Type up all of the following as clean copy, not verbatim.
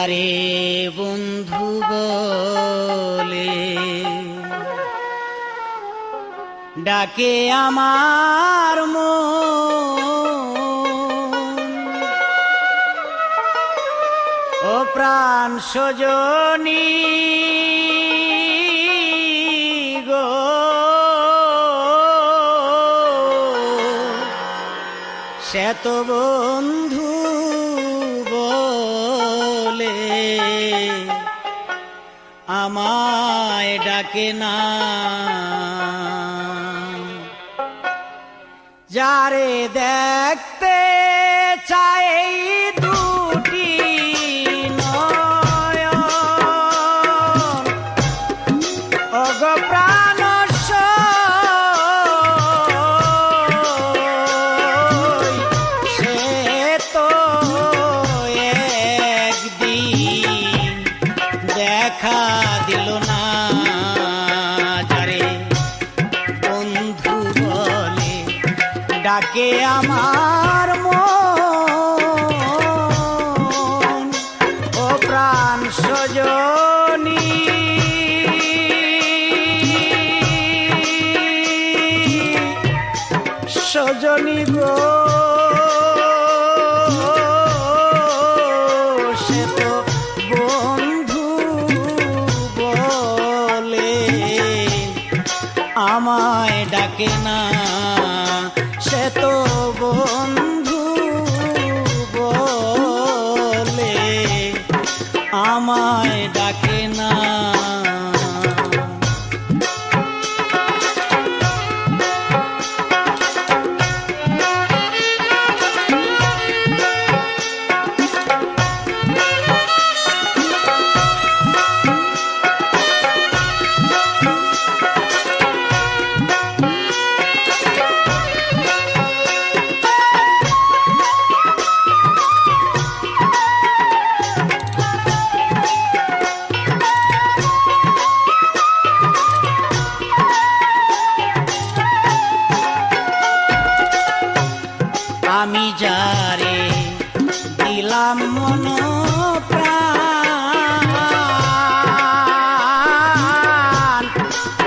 যারে বন্ধু বলে ডাকে আমার মন, ও প্রাণ সজনী গো, সে তো বন্ধু বলে আমায় ডাকে না। যারে দেখতে চাই দুটি নয়ন, ওগো প্রাণ সে তো একদিন দেখা দিল না। যারে বন্ধু বলে ডাকে আমার মন, ও প্রাণ সজনী সজনী গো, সে তো বন্ধু বলে আমায় ডাকে না। সে তো বন্ধু বলে আমায় ডাকে না। আমি যারে দিলাম মন প্রাণ,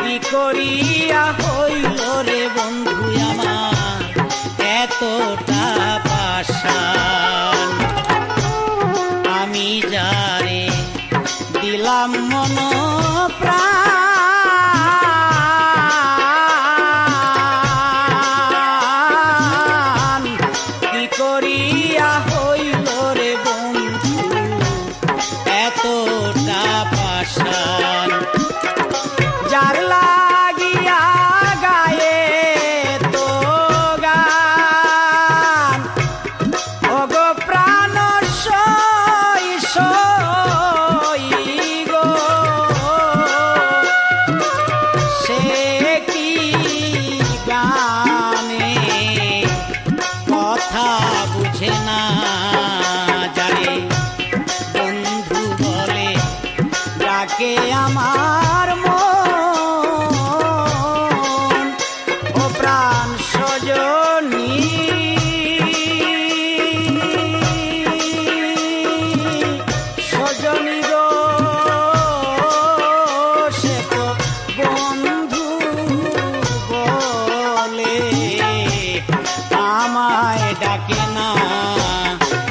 কি করিয়া হইল রে বন্ধু আমার এতটা পাষাণ। আমি যারে দিলাম মন প্রাণ, করিয়া হইল রে বন্ধু এতটা পাষাণ। যার লাগিয়া গায়ে তো গান, ওগো প্রাণ সই গো, সে কি গানে কথা বুঝে না। যারে বন্ধু বলে ডাকে আমার মন, ও প্রাণ সজনী সজনী গো, সে তো বন্ধু বলে আমায় ডাকে না।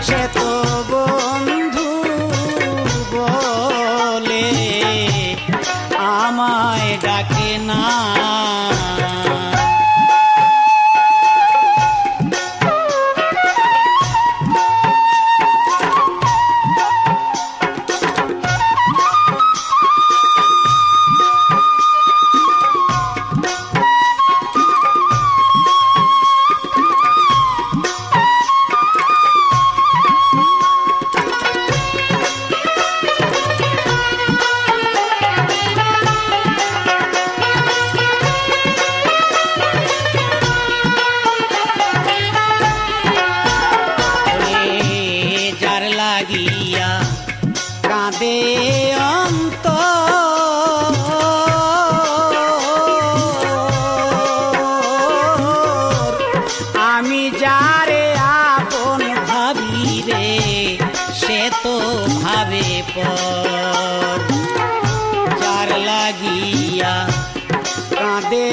সে তো বন্ধু বলে আমায় ডাকে না। পর যার লাগিয়া কাঁদে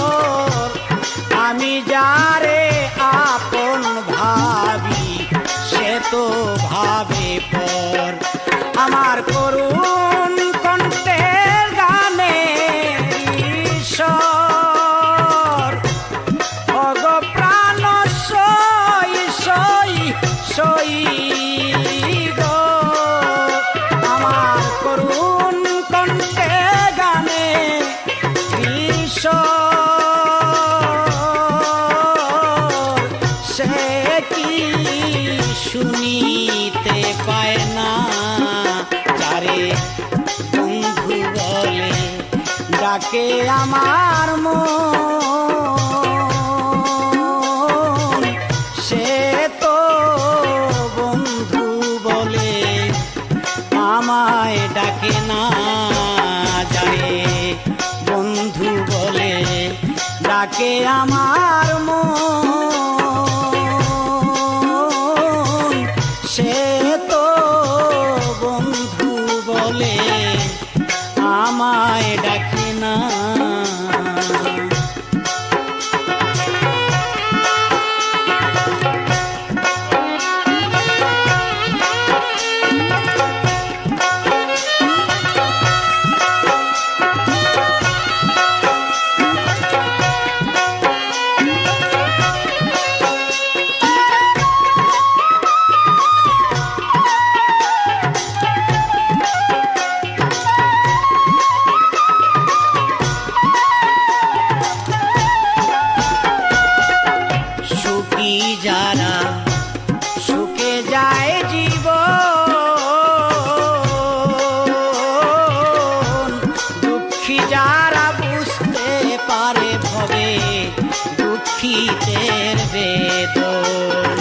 অন্তর আমি যারে আপন ভাবি সে তো ভাবে পর আমার করুণ কণ্ঠের গানে ঈশ্বর অগ প্রাণ সই সই সই গো আমার করুণ কণ্ঠে গানে ঈশ্বর সে কি শুনিতে পায় না যারে বন্ধু বলে ডাকে আমার মন সে তো বন্ধু বলে আমায় ডাকে না যারে বন্ধু বলে ডাকে আমার মন সে তো বন্ধু বলে আমায় ডাকে না সুখী যারা সুখে যায় জীবন দুঃখী যারা বুঝতে পারে ভবে দুঃখীদের বেদন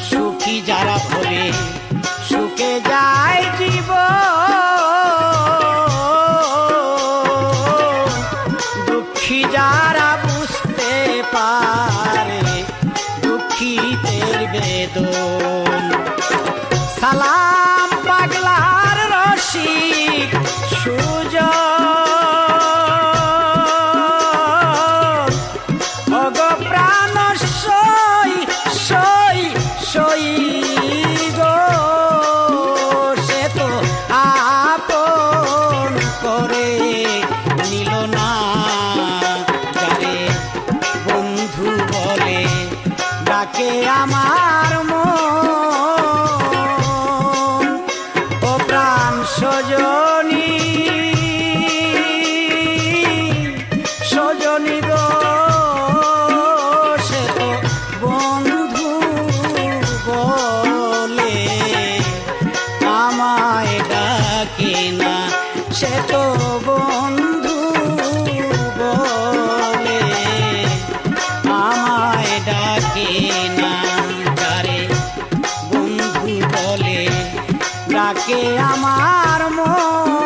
সুখী যারা ভবে সুখে যায় জীবন দুঃখী যারা বুঝতে পারে দুঃখীদের বেদন সালাম পাগলার রসিক সুজন অগ প্রাণ সই সই সই গো সে তো আপন করে নিল না যারে বন্ধু বলে ডাকে আমার মন ও প্রাণ সজনী সজনী গো সে তো বন্ধু বলে আমায় ডাকে না সে তো বন্ধু বলে আমায় ডাকে না যারে বন্ধু বলে ডাকে আমার মন